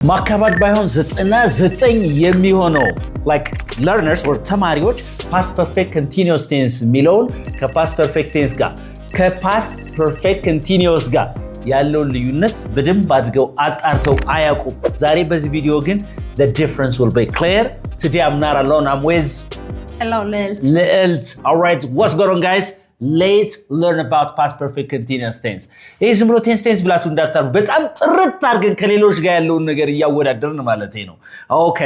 ማካባድ ባይሆን 99 የሚሆነው like learners or ተማሪዎች past perfect continuous tense የሚለውን ከpast perfect tense ጋር ከpast perfect continuous ጋር ያለውን ልዩነት በደንብ አድርገው አጣርተው አያውቁም። ዛሬ በዚህ ቪዲዮ ግን the difference will be clear. Today I'm not alone. I'm with Hello, Lilt. All right, what's going on, guys? Let's learn about past perfect continuous tense. ይህ ዝም ብሎ tense ብላችሁ እንዳታሩ በጣም ጥርት አድርገን ከሌሎች ጋር ያለውን ነገር እያወዳደርን ማለት ነው። ኦኬ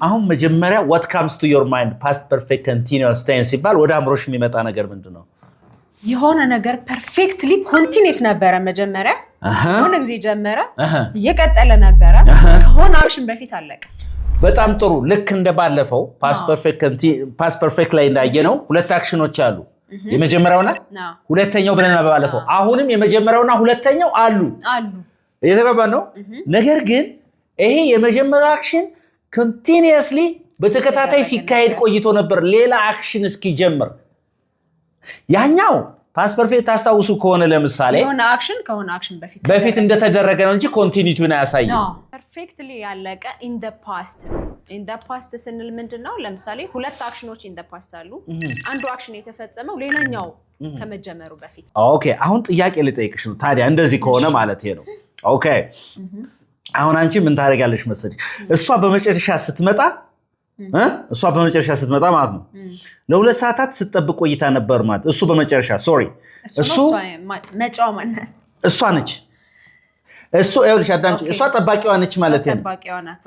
አሁን መጀመሪያ what comes to your mind past perfect continuous tense ሲባል ወደ አእምሮሽ የሚመጣ ነገር ምንድነው? የሆነ ነገር perfectly continuous ነበረ መጀመሪያ ሆነ ጊዜ ጀመረ እየቀጠለ ነበረ ከሆነ አክሽን በፊት አለቀ። በጣም ጥሩ ልክ እንደባለፈው past perfect ላይ እንዳየነው ሁለት አክሽኖች አሉ። የመጀመሪያውና ሁለተኛው ብለና ባለፈው አሁንም የመጀመሪያውና ሁለተኛው አሉ እየተባባን ነው። ነገር ግን ይሄ የመጀመሪያው አክሽን continuously በተከታታይ ሲካሄድ ቆይቶ ነበር ሌላ አክሽን እስኪጀምር። ያኛው past perfect ታስታውሱ ከሆነ ለምሳሌ የሆነ አክሽን ከሆነ አክሽን በፊት እንደተደረገ ነው እንጂ ኮንቲኒቲውን አያሳይም። perfectly ያለቀ in the past ነው። in the past ስንል ምንድነው? ለምሳሌ ሁለት አክሽኖች in the past አሉ። አንዱ አክሽን የተፈጸመው ሌላኛው ከመጀመሩ በፊት። ኦኬ አሁን ጥያቄ ልጠይቅሽ ነው ታዲያ እንደዚህ ከሆነ ማለት ነው። ኦኬ አሁን አንቺ ምን ታደርጋለሽ መሰለሽ? እሷ በመጨረሻ ስትመጣ ማለት ነው ለሁለት ሰዓታት ስትጠብቅ ቆይታ ነበር ማለት እሱ በመጨረሻ እሱ መጫው ማለት እሷ ነች። እሱ አይልሽ አዳንቺ እሷ ጠባቂዋ ነች ማለት ነው። ጠባቂዋ ናት።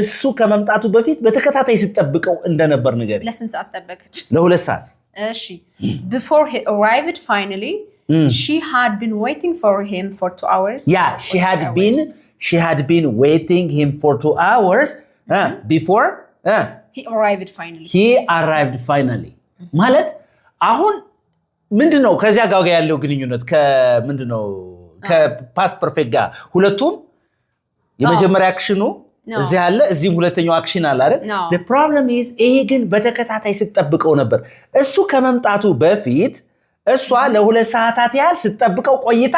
እሱ ከመምጣቱ በፊት በተከታታይ ስትጠብቀው እንደነበር ነገር ለስንት ሰዓት ጠበቀች? ለሁለት ሰዓት። እሺ before he arrived finally she had been waiting for him for 2 hours. Yeah, she had been waiting him for 2 hours before he arrived finally. ማለት አሁን ምንድነው ከዚያ ጋር ያለው ግንኙነት ከምንድነው ከፓስት ፐርፌክት ጋር ሁለቱም የመጀመሪያ አክሽኑ እዚህ አለ እዚህም ሁለተኛው አክሽን አለ አይደል? the problem is ይሄ ግን በተከታታይ ስትጠብቀው ነበር። እሱ ከመምጣቱ በፊት እሷ ለሁለት ሰዓታት ያህል ስትጠብቀው ቆይታ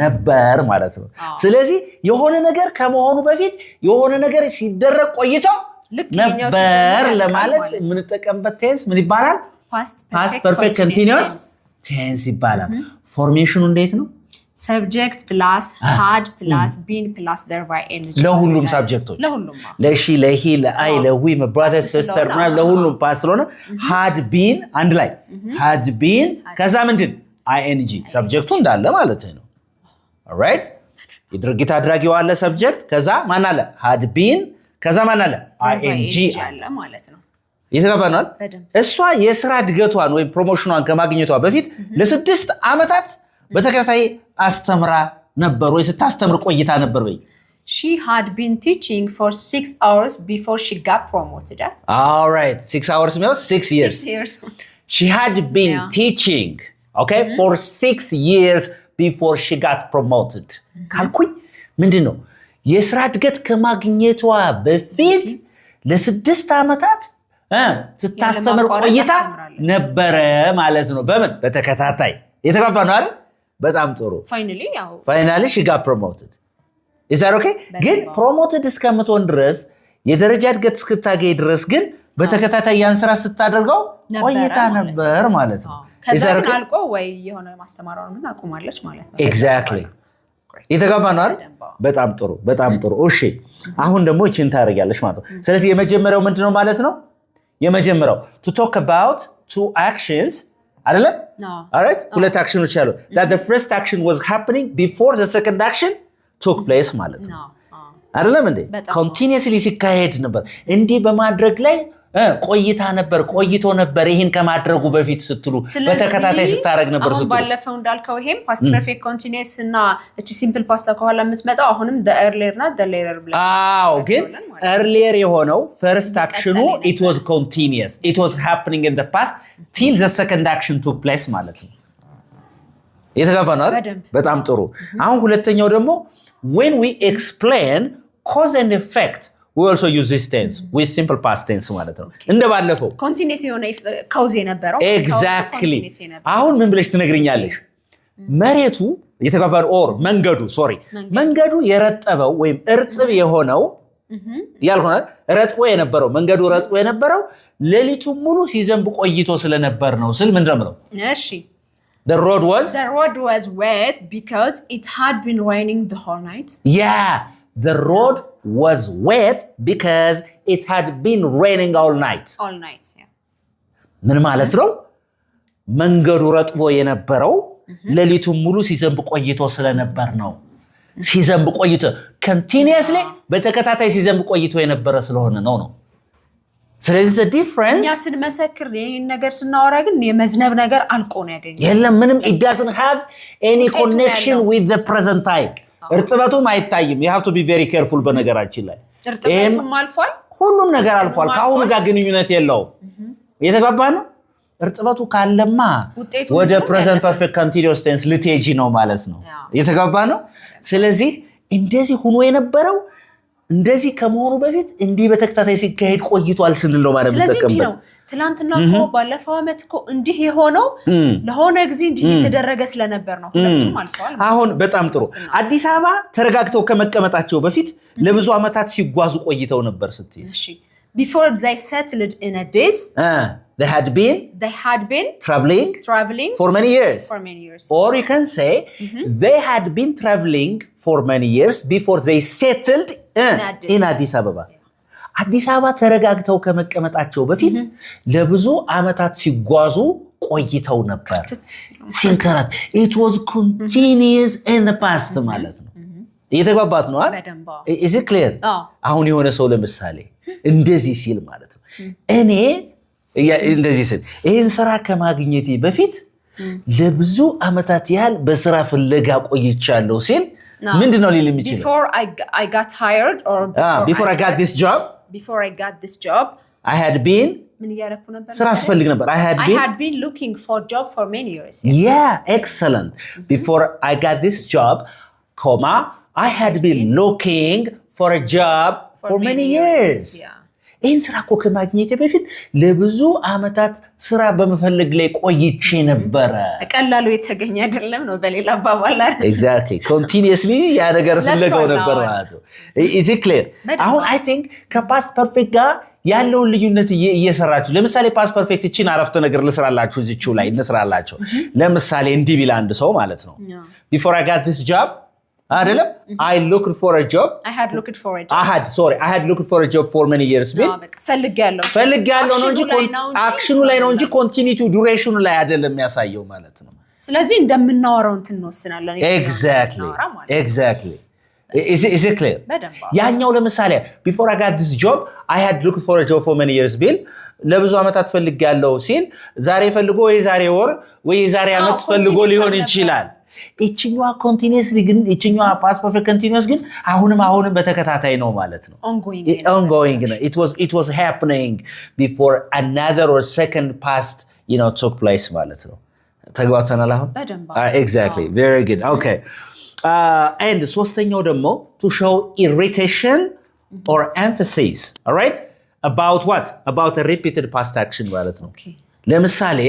ነበር ማለት ነው። ስለዚህ የሆነ ነገር ከመሆኑ በፊት የሆነ ነገር ሲደረግ ቆይቶ ነበር ለማለት የምንጠቀምበት ቴንስ ምን ይባላል? past perfect continuous tense ይባላል። ፎርሜሽኑ እንዴት ነው? subject plus had plus been plus verb ing ለሁሉም ሳብጀክቶች ለሺ ለሂ ለአይ ለዊ brother sister ማለት ለሁሉም ፓስት ስለሆነ had been አንድ ላይ had been ከዛ ምንድን ing ሳብጀክቱ እንዳለ ማለት ነው። alright የድርጊት አድራጊው አለ ሰብጀክት ከዛ ማን አለ had been ከዛ ማን አለ ing አለ ማለት ነው። ይተባባናል። እሷ የሥራ እድገቷን ወይ ፕሮሞሽኗን ከማግኘቷ በፊት ለ6 ዓመታት በተከታታይ አስተምራ ነበር ወይ ስታስተምር ቆይታ ነበር ወይ? She had been teaching for 6 hours before she got promoted. All right, 6 hours means 6 years. 6 years. She had been teaching, okay, for 6 years before she got promoted. ካልኩኝ ምንድነው? የሥራ እድገት ከማግኘቷ በፊት ለ6 ዓመታት ስታስተምር ቆይታ ነበረ ማለት ነው። በምን በተከታታይ የተባባነው አይደል? በጣም ጥሩ። finally she got promoted. is that okay? ግን promoted እስከምትሆን ድረስ የደረጃ እድገት እስክታገኝ ድረስ ግን በተከታታይ ያን ስራ ስታደርገው ቆይታ ነበር ማለት ነው። ከዛ ግን አልቆ ወይ የሆነ ማስተማራውን ግን አቁማለች ማለት ነው። exactly የተጋባነው አይደል? በጣም ጥሩ እሺ አሁን ደግሞ እቺን ታደርጊያለሽ ማለት ነው። ስለዚህ የመጀመሪያው ምንድነው ማለት ነው? የመጀመሪያው to talk about two actions አይደለ? alright ሁለት አክሽኖች አሉ that the first action was happening before the second action took place ማለት ነው። አይደለም እንዴ? continuously ሲካሄድ ነበር እንዲህ በማድረግ ላይ ቆይቶ ነበር ይሄን ከማድረጉ በፊት ስትሉ በተከታታይ ስታረግ ነበር ስትሉ ባለፈው እንዳልከው ይሄም past perfect continuous እና እቺ simple past ከኋላ የምትመጣው አሁንም the earlier እና the later ብለ ግን earlier የሆነው first action it was continuous it was happening in the past till the second action took place ማለት ነው። የተጋባናል። በጣም ጥሩ። አሁን ሁለተኛው ደግሞ when we explain cause and effect we also use this tense with simple past tense ማለት ነው። እንደባለፈው continuous የሆነ cause የነበረው exactly አሁን ምን ብለሽ ትነግሪኛለሽ? መሬቱ የተገባን ኦር መንገዱ የረጠበው ወይም እርጥብ የሆነው ያልሆነ ረጥቦ የነበረው ሌሊቱ ሙሉ ሲዘንብ ቆይቶ ስለነበር ነው ስል ምንድነው ነው? እሺ The road was wet because it had been raining the whole night. Yeah, the road was wet because it had been raining all night. All night, yeah. ምን ማለት ነው? መንገዱ ረጥቦ የነበረው ሌሊቱ ሙሉ ሲዘንብ ቆይቶ ስለነበር ነው። ሲዘንብ ቆይቶ continuously በተከታታይ ሲዘንብ ቆይቶ የነበረ ስለሆነ ነው። ስለዚህ the difference ያ ስንመሰክር ይሄን ነገር ስናወራ ግን የመዝነብ ነገር አልቆ ነው ያገኘው። የለም ምንም it doesn't have any connection with the present time። እርጥበቱም አይታይም። you have to be very careful በነገራችን ላይ። እርጥበቱም አልፏል፣ ሁሉም ነገር አልፏል። ከአሁኑ ጋር ግንኙነት የለውም። የተግባባ ነው። እርጥበቱ ካለማ ወደ present perfect continuous tense ልትሄጂ ነው ማለት ነው። የተግባባ ነው። ስለዚህ እንደዚህ ሆኖ የነበረው እንደዚህ ከመሆኑ በፊት እንዲህ በተከታታይ ሲካሄድ ቆይቷል ስንል ነው ማለት ነው። ስለዚህ ነው ትላንትና እኮ ባለፈው ዓመት እኮ እንዲህ የሆነው ለሆነ ጊዜ እንዲህ የተደረገ ስለነበር ነው። ሁለቱም አልፈዋል። አሁን በጣም ጥሩ። አዲስ አበባ ተረጋግተው ከመቀመጣቸው በፊት ለብዙ ዓመታት ሲጓዙ ቆይተው ነበር ስትይ። እሺ before they settled in Addis they had been traveling for many years. Or you can say they had been traveling for many years before they settled in Addis Ababa. አዲስ አበባ ተረጋግተው ከመቀመጣቸው በፊት ለብዙ ዓመታት ሲጓዙ ቆይተው ነበር። ሲንከራት it was continuous in the past ማለት ነው። እየተግባባት ነው አይደል? is it clear? አሁን የሆነ ሰው ለምሳሌ እንደዚህ ሲል ማለት ነው እኔ እንደዚህ ሲል ይሄን ስራ ከማግኘቴ በፊት ለብዙ ዓመታት ያህል በስራ ፍለጋ ቆይቻለሁ ሲል ምንድነው ሊል የሚችለው? Before I got hired or before I got this job I had been ምን ያረኩ ነበር? ስራ ስፈልግ ነበር. I had been looking for job for many years. Yeah, excellent. Before I got this job, I had been looking for a job for many years. Yeah. ይህን ስራ እኮ ከማግኘቴ በፊት ለብዙ ዓመታት ስራ በመፈለግ ላይ ቆይቼ ነበረ። ቀላሉ የተገኘ አይደለም ነው በሌላ አባባል አይደል? Exactly. Continuously ያ ነገር ፍለጋው ነበር ማለት ነው። Is it clear? አሁን I think ከፓስት ፐርፌክት ጋር ያለውን ልዩነት እየሰራችሁ ለምሳሌ ፓስት ፐርፌክት እቺን አረፍተ ነገር ልስራላችሁ እዚህው ላይ እንስራላችሁ። ለምሳሌ እንዲህ ቢል አንድ ሰው ማለት ነው Before I got this job አይደለም I looked for a job. I had looked for a job. I had looked for a job for many years. ፈልጋለሁ ነው እንጂ አክሽኑ ላይ ነው እንጂ ኮንቲኒቲ ዱሬሽኑ ላይ አይደለም የሚያሳየው ማለት ነው። ስለዚህ እንደምናወራው እንትን እንወስናለን። Exactly. Is it clear? ያኛው ለምሳሌ Before I got this job I had looked for a job for many years ቢል ለብዙ ዓመታት ፈልጋለሁ ሲል ዛሬ ፈልጎ ወይ ዛሬ ወር ወይ ዛሬ ዓመት ፈልጎ ሊሆን ይችላል። እቺኛዋ ኮንቲኒዩስሊ ግን እቺኛዋ ፓስት ፐርፌክት ኮንቲኒዩስ ግን አሁንም በተከታታይ ነው ማለት ነው። ongoing ነው። it was happening before another or second past took place ማለት ነው። ተግባብተናል አሁን? Exactly. Very good. Okay. And ሶስተኛው ደግሞ to show irritation or emphasis. All right? About what? About a repeated past action ማለት ነው። ለምሳሌ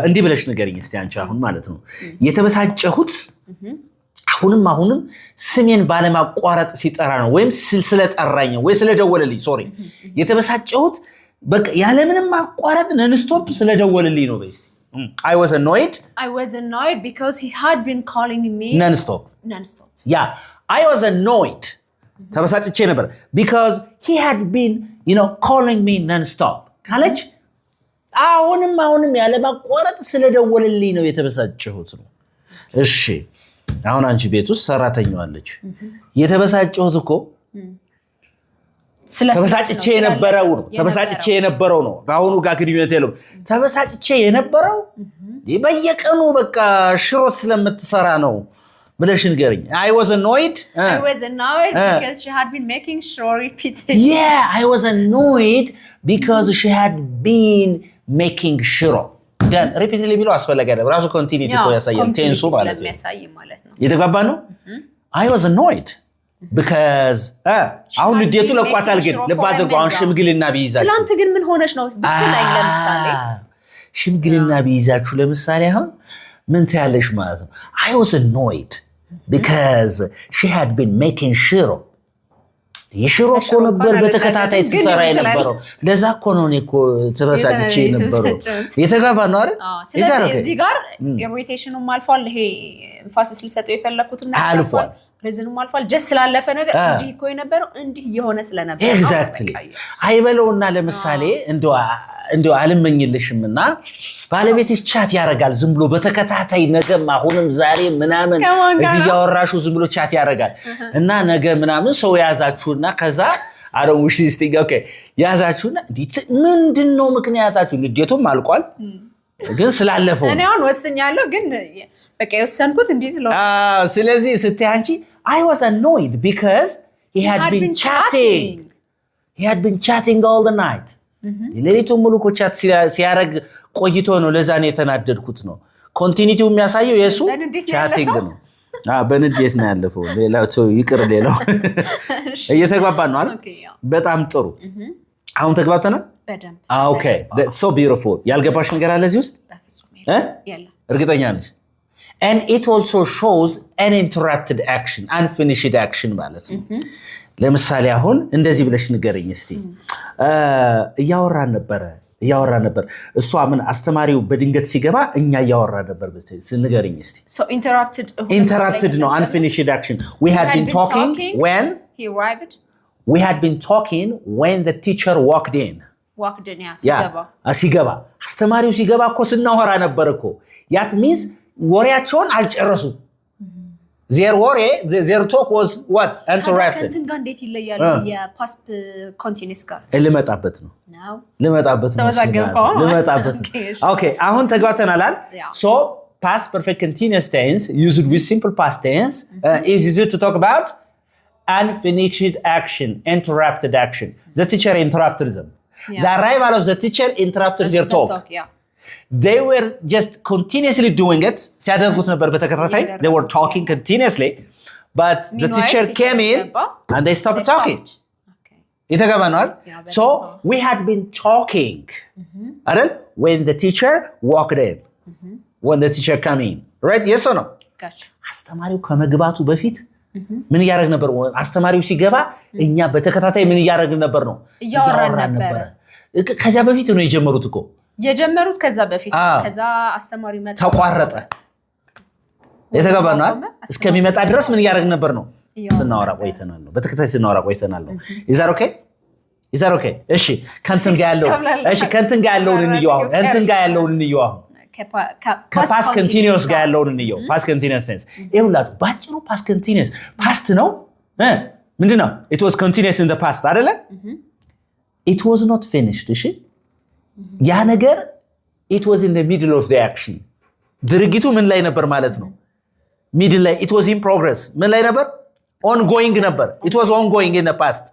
እንዲህ ብለሽ ንገሪኝ እስቲ አንቺ አሁን ማለት ነው የተበሳጨሁት አሁንም ስሜን ባለማቋረጥ ሲጠራ ነው ወይም ስለጠራኝ ወይ ስለደወለልኝ የተበሳጨሁት በቃ ያለምንም ማቋረጥ ነንስቶፕ ስለደወለልኝ ነው በይስ I was annoyed because he had been calling me non-stop. Yeah, I was annoyed. ተበሳጭቼ ነበር because he had been calling me non-stop. ካለች አሁንም ያለማቋረጥ ስለደወለልኝ ነው የተበሳጨሁት ነው። እሺ አሁን አንቺ ቤት ውስጥ ሰራተኛዋ አለች። የተበሳጨሁት እኮ ተበሳጭቼ የነበረው ነው። አሁኑ ጋር ግንኙነት የለውም። ተበሳጭቼ የነበረው በየቀኑ በቃ ሽሮት ስለምትሰራ ነው ብለሽ ንገሪኝ። I was annoyed because she had been making shiro repeatedly. Yeah, I was annoyed because she had been making shiro. Dan repeatedly ቢለው አስፈላጊ አይደለም። ራሱ ኮንቲኒቲ እኮ ያሳያል ቴንሱ ማለት ነው። የተግባባ ነው። I was annoyed because አሁን ልዴቱ ለቋታል ግን ለባደርጉ አሁን ሽምግልና ቢይዛችሁ ትላንት ግን ምን ሆነሽ ነው ብትለኝ ለምሳሌ ሽምግልና ቢይዛችሁ ለምሳሌ አሁን ምን ትያለሽ ማለት ነው I was annoyed because she had been making ሽሮ የሽሮ እኮ ነበር በተከታታይ ትሰራ የነበረው ለዛ እኮ ነው እኔ እኮ ተበሳጭቼ ነበረው የተጋባ ነው አይደል ስለዚህ እዚህ ጋር ኢሪቴሽኑም አልፏል ይሄ ኤምፋሲስ ሊሰጠው የፈለኩትና አልፏል ሪዝኑም አልፏል ጀስት ስላለፈ ነገር እንዲህ እኮ የነበረው እንዲህ የሆነ ስለነበር ኤግዛክትሊ አይበለውና ለምሳሌ እንደው አልመኝልሽምና ባለቤትሽ ቻት ያረጋል ዝም ብሎ በተከታታይ ነገም አሁንም ዛሬ ምናምን እዚህ ያወራሹ ዝም ብሎ ቻት ያረጋል እና ነገ ምናምን ሰው ያዛችሁና ከዛ አረውሽ ስቲንግ ኦኬ ያዛችሁና ምንድነው ምክንያታችሁ ንዴቱም አልቋል ግን ስላለፈው እኔ አሁን ወስኛለሁ ግን በቃ የወሰንኩት እንዲህ ስለሆነ ስለዚህ ስትይ አንቺ I was annoyed because he had been chatting all the night ሌሊቱን ሙሉ እኮ ቻት ሲያረግ ቆይቶ ነው ለዛ ነው የተናደድኩት ነው ኮንቲኒቲው የሚያሳየው የሱ ቻቲንግ ነው በንዴት ነው ያለፈው ሌላው ይቅር ሌላው እየተግባባን ነው አይደል በጣም ጥሩ አሁን ተግባብተናል በደንብ ኦኬ that's so beautiful ያልገባሽ ነገር አለ እዚህ ውስጥ እርግጠኛ ነሽ and it also shows uninterrupted action unfinished action ማለት ነው ለምሳሌ አሁን እንደዚህ ብለሽ ንገረኝ እስቲ እያወራን ነበር እሷ ምን አስተማሪው በድንገት ሲገባ እኛ እያወራን ነበር ንገረኝ እስቲ so interrupted no unfinished action we had been talking when he arrived we had been talking when the teacher walked in ሲገባ አስተማሪው ሲገባ እኮ ስናወራ ነበር እኮ that means ወሬያቸውን አልጨረሱ their talk was what interrupted ከንትን ጋር እንዴት ይለያል የፓስት ኮንቲኒዩስ ጋር ልመጣበት ነው ኦኬ አሁን ተግባብተናል so past perfect continuous tense used with simple past tense is used to talk about unfinished action interrupted action the teacher interrupted them the arrival of the teacher interrupted their talk they were just continuously doing it ሲያደርጉት ነበር በተከታታይ they were talking continuously but the teacher came in and they stopped talking ይተገባናል so we had been talking አይደል when the teacher walked in when the teacher came in right yes or no አስተማሪው ከመግባቱ በፊት ምን ያደርግ ነበር አስተማሪው ሲገባ እኛ በተከታታይ ምን ያደርግ ነበር ነው ያወራን ነበር ከዛ በፊት ነው የጀመሩት እኮ የጀመሩት ከዛ በፊት ከዛ አስተማሪው መጣ ተቋረጠ የተገባናል እስከሚመጣ ድረስ ምን ያደርግ ነበር ነው ስናወራ ቆይተናል ነው በተከታታይ ስናወራ ቆይተናል ነው is that okay እሺ ከንትን ጋር ያለውን እንየው አሁን ከፓስት ኮንቲኒዩስ ጋር ያለውን እንየው ፓስት ኮንቲኒዩስ ቴንስ ይሁንላችሁ ባጭሩ ፓስት ኮንቲኒዩስ ፓስት ነው ምንድነው it was continuous in the past አይደለ it was not finished እሺ ያ ነገር it was in the middle of the action ድርጊቱ ምን ላይ ነበር ማለት ነው middle ላይ it was in progress ምን ላይ ነበር ongoing ነበር it was ongoing in the past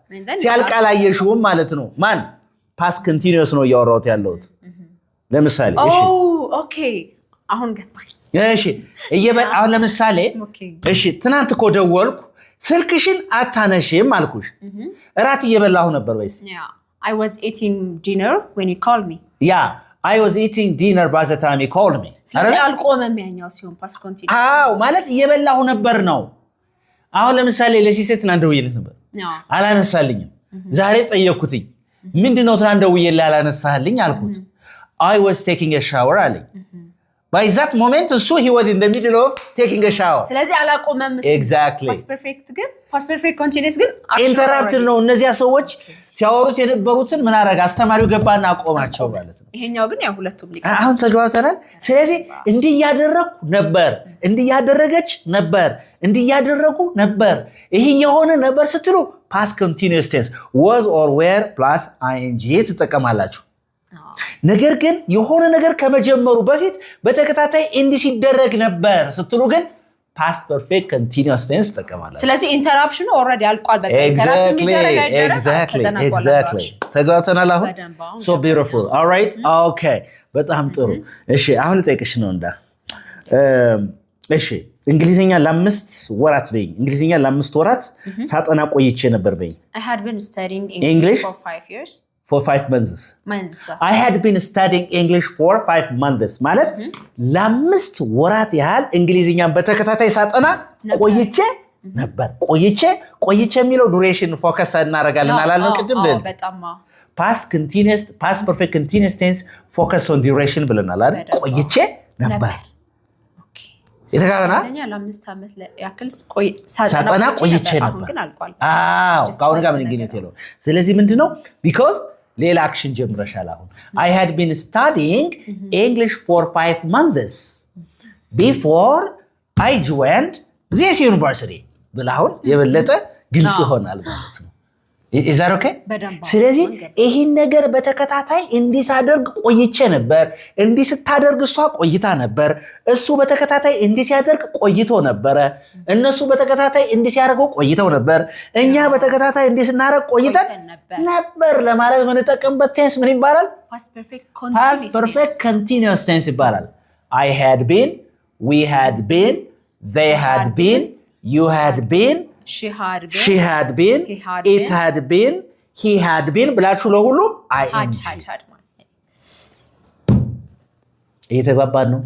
ሲያልቃላየሽውም ማለት ነው ማን past continuous ነው ያወራሁት ያለሁት ለምሳሌ እሺ ኦኬ አሁን ገባኝ እሺ አሁን ለምሳሌ እሺ ትናንት እኮ ደወልኩ ስልክሽን አታነሺም አልኩሽ እራት እየበላሁ ነበር ወይስ I was eating dinner when you called me yeah I was eating dinner by the time you called me ስለዚህ አልቆመም ያኛው ሲሆን past continuous ማለት እየበላሁ ነበር ነው አሁን ለምሳሌ ለሲሴት ትናንት ደውዬልህ ነበር አላነሳልኝም ዛሬ ጠየቅኩትኝ ምንድነው ትናንት ደውዬልህ አላነሳልኝ አልኩት I was taking a shower አለኝ by that moment so he was in the middle of taking a shower ስለዚህ አላቆመም exactly past perfect continuous ግን interrupted ነው እነዚያ ሰዎች ሲያወሩት የነበሩትን ምን አረጋ አስተማሪው ገባና አቆማቸው ማለት ነው ይሄኛው ግን ያው ሁለቱም ሊክ አሁን ተግባብተናል ስለዚህ እንዲህ ያደረኩ ነበር እንዲህ ያደረገች ነበር እንዲህ ያደረኩ ነበር ይሄ የሆነ ነበር ስትሉ past continuous tense was or were plus ing ተጠቀማላችሁ ነገር ግን የሆነ ነገር ከመጀመሩ በፊት በተከታታይ እንዲህ ሲደረግ ነበር ስትሉ ግን past perfect continuous tense ተጠቀማላችሁ ስለዚህ ኢንተራፕሽኑ ኦሬዲ አልቋል በቃ exactly ተጋውተናል አሁን so beautiful all right okay በጣም ጥሩ እሺ አሁን ልጠይቅሽ ነው እንዳ እሺ እንግሊዘኛ ለ5 ወራት በይ እንግሊዘኛ ለ5 ወራት ሳጠና ቆይቼ ነበር በይ I had been studying English for 5 years for 5 months. I had been studying English for 5 months. ማለት ለአምስት ወራት ያህል እንግሊዝኛን በተከታታይ ሳጠና ቆይቼ ነበር። ቆይቼ የሚለው ዱሬሽን ፎከስ እናደርጋለን አላልነው ቅድም? past perfect continuous tense focus on duration ብለናል አይደል? ቆይቼ ነበር። የተጋራና ለአምስት ዓመት ያክል ሳጠና ቆይቼ ነበር። አዎ ካሁን ጋር ምን ግንኙነት የለው። ስለዚህ ምንድነው? because ሌላ አክሽን ጀምረሻል አሁን። I had been studying English for 5 months before I joined this university ብላሁን የበለጠ ግልጽ ይሆናል ማለት ነው። is that okay? ስለዚህ ይሄን ነገር በተከታታይ እንዲህ ሳደርግ ቆይቼ ነበር፣ እንዲህ ስታደርግ እሷ ቆይታ ነበር፣ እሱ በተከታታይ እንዲህ ሲያደርግ ቆይቶ ነበር፣ እነሱ በተከታታይ እንዲህ ሲያደርጉ ቆይተው ነበር፣ እኛ በተከታታይ እንዲህ ስናደርግ ቆይተን ነበር ለማለት ምን ተጠቀምበት ቴንስ ምን ይባላል? past perfect continuous tense ይባላል። I had been, we had been, they had been, you had been, she had been, it had been, he had been ብላችሁ ለሁሉ ing እየተግባባን ነው።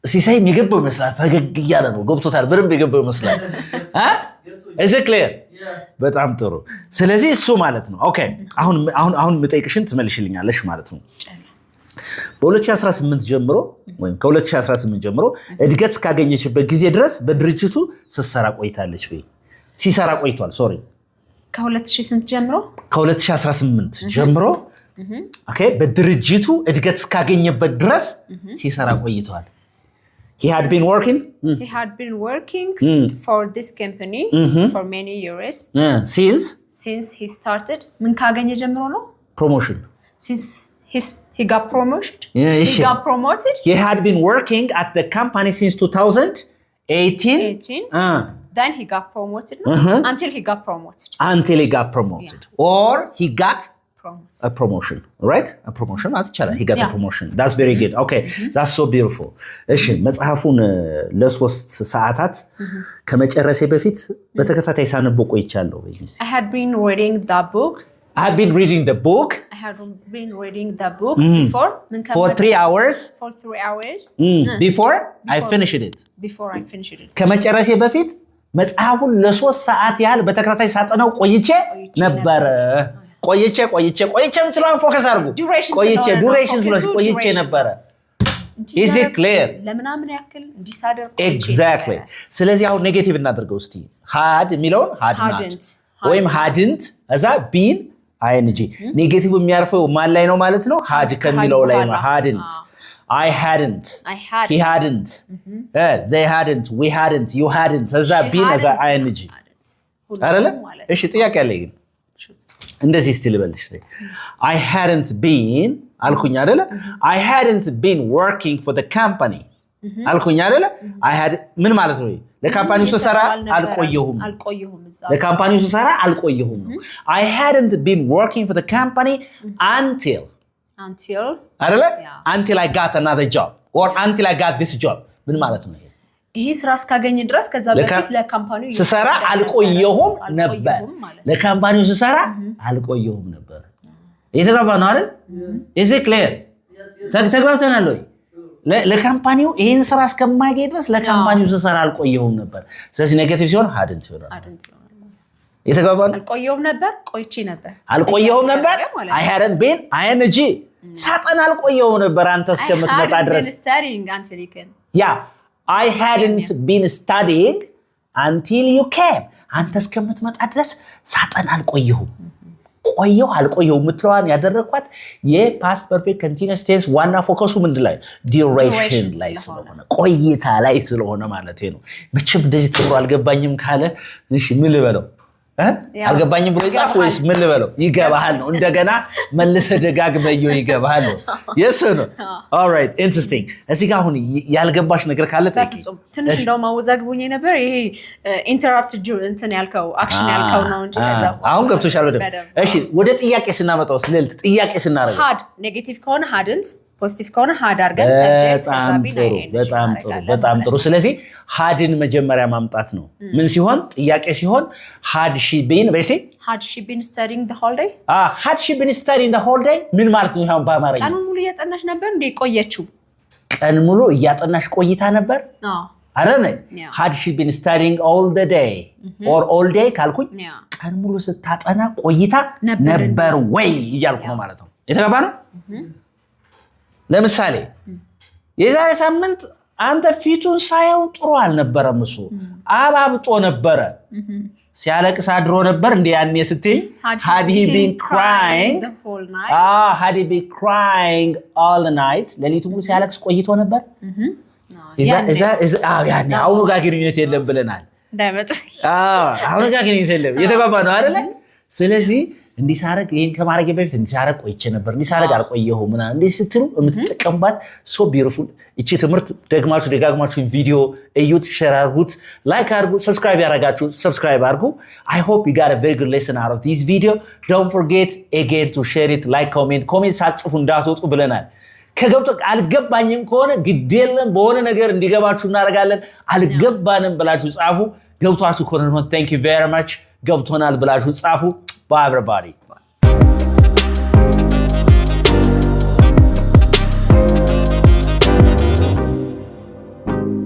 ሲሳይ የሚገባው ይመስላል፣ ፈገግ እያለ ነው። ገብቶታል? በደንብ የገባው ይመስላል። is it clear? በጣም ጥሩ። ስለዚህ እሱ ማለት ነው። ኦኬ አሁን የምጠይቅሽን ትመልሽልኛለሽ ማለት ነው። በ2018 ጀምሮ ወይም ከ2018 ጀምሮ እድገት ካገኘችበት ጊዜ ድረስ በድርጅቱ ስትሰራ ቆይታለች ወይ? ሲሰራ ቆይቷል። ሶሪ ከ2008 ጀምሮ ከ2018 ጀምሮ ኦኬ በድርጅቱ እድገት ካገኘበት ድረስ ሲሰራ ቆይቷል። He had been working for this company for many years. Since he started ምን ካገኘ ጀምሮ ነው? Promotion. Since he got promoted. He got promoted. He had been working at the company since 2018. Then he got promoted until he got promoted. Or he got a promotion, right? A promotion ማለት ይቻላል። He got a promotion. That's very good. Okay, that's so beautiful. እሺ መጽሐፉን ለ3 ሰዓታት ከመጨረሴ በፊት በተከታታይ ሳነብ ቆይቻለሁ። I had been reading the book before for 3 hours before I finished it. ከመጨረሴ በፊት መጽሐፉን ለ3 ሰዓት ያህል በተከታታይ ሳጠናው ቆይቼ ነበር። ቆይቼ እንትላን ፎከስ አድርጉ። ዱሬሽን ቆይቼ ነበር። is it clear? ለምናምን ያክል እንዲሳደር exactly። ስለዚህ አሁን ኔጌቲቭ እናደርገው እስቲ። had የሚለውን hadn't ወይም hadn't እዛ been ing ኔጌቲቭ የሚያርፈው ማን ላይ ነው ማለት ነው? had ከሚለው ላይ ነው። hadn't I hadn't, he hadn't, they hadn't, we hadn't, you hadn't እዛ been እዛ ing አይደለ? እሺ ጥያቄ አለኝ ግን እንደዚህ እስቲ ልበልሽ። I hadn't been አልኩኝ አይደለ? I hadn't been working for the company አልኩኝ አይደለ? I had ምን ማለት ነው? ለካምፓኒው ስሰራ አልቆየሁም። ለካምፓኒው ስሰራ አልቆየሁም። I hadn't been working for the company until አይደለ? until I got another job or until I got this job ምን ማለት ነው? ይሄ ስራ እስካገኘ ድረስ ከዛ በፊት ለካምፓኒው ስሰራ አልቆየሁም ነበር። ለካምፓኒው ስሰራ አልቆየሁም ነበር። እየተግባባን ነው አይደል? is it clear? ተግባብተናል ወይ? ለካምፓኒው ይሄን ስራ እስከማገኝ ድረስ ለካምፓኒው ስሰራ አልቆየሁም ነበር። ስለዚህ ኔጌቲቭ ሲሆን hadn't ይሆናል። እየተግባባን አልቆየሁም ነበር፣ ቆይቼ ነበር። አልቆየሁም ነበር I hadn't been ing ሳጠና አልቆየሁም ነበር አንተ እስከምትመጣ ድረስ። ያ I hadn't been studying until you came. አንተ እስከምትመጣ ድረስ ሳጠና አልቆየሁም። አልቆየሁም ምትለዋን ያደረኳት የፓስት ፐርፌክት ኮንቲኒዩስ ቴንስ ዋና ፎከሱ ምንድን ላይ? ዱሬሽን ላይ ስለሆነ ቆይታ ላይ ስለሆነ ማለት ነው። መቼም እንደዚህ ተብሎ አልገባኝም ካለ እሺ ምን ልበለው? አልገባኝም ብሎ ይጻፍ ወይስ ምን ልበለው? ይገባሃል ነው። እንደገና መልሰ ደጋግመው ይገባሃል ነው። yes or no? all right, interesting. እዚህ ጋር አሁን ያልገባሽ ነገር ካለ ጠይቂ። ትንሽ እንደው ማወዛግቡኝ ነበር። ይሄ ኢንተራፕትድ እንትን ያልከው አክሽን ያልከው ነው እንጂ ከዛ አሁን ገብቶሻል ወደ እሺ ወደ ጥያቄ ስናመጣው ስለልት ጥያቄ ስናረጋው had ኔጌቲቭ ከሆነ hadn't ፖዚቲቭ ከሆነ had አድርገን subject በጣም ጥሩ ስለዚህ hadን መጀመሪያ ማምጣት ነው ምን ሲሆን ጥያቄ ሲሆን had she been studying the whole day had she been studying the whole day ምን ማለት ነው ይሄን በአማርኛ ቀኑን ሙሉ እያጠናሽ ነበር እንዴ ቆየችው ቀን ሙሉ እያጠናሽ ቆይታ ነበር አረነ had she been studying all the day or all day ካልኩኝ ቀን ሙሉ ስታጠና ቆይታ ነበር ወይ እያልኩ ነው ማለት ነው የተገባ ነው ለምሳሌ የዛሬ ሳምንት አንተ ፊቱን ሳይው ጥሩ አልነበረም እሱ አባብጦ ነበር ሲያለቅስ አድሮ ነበር እንዴ ያኔ ስትይ had he been crying the whole night had he been crying all the night ለሊቱ ሙሉ ሲያለቅስ ቆይቶ ነበር ያኔ አሁን ጋር ግንኙነት የለም ብለናል እንዳይመጡ አሁን ጋር ግንኙነት የለም የተባባ ነው አይደለ ስለዚህ እንዲሳረግ ይሄን ከማረግ በፊት እንዲሳረግ ቆይቼ ነበር እንዲሳረግ አልቆየሁም እና እንዴ ስትሉ የምትጠቀምባት so beautiful እቺ ትምህርት ደጋግማችሁ ቪዲዮ እዩት ሼር አድርጉት ላይክ አድርጉ ሰብስክራይብ ያደርጋችሁ ሰብስክራይብ አድርጉ I hope you got a very good lesson out of this video don't forget again to share it like comment ሳጽፉ እንዳትወጡ ብለናል ከገብቶ አልገባኝም ከሆነ ግዴለም በሆነ ነገር እንዲገባችሁ እናደርጋለን አልገባንም ብላችሁ ጻፉ ገብቷችሁ ከሆነ thank you very much ገብቶናል ብላችሁ ጻፉ Bye, everybody.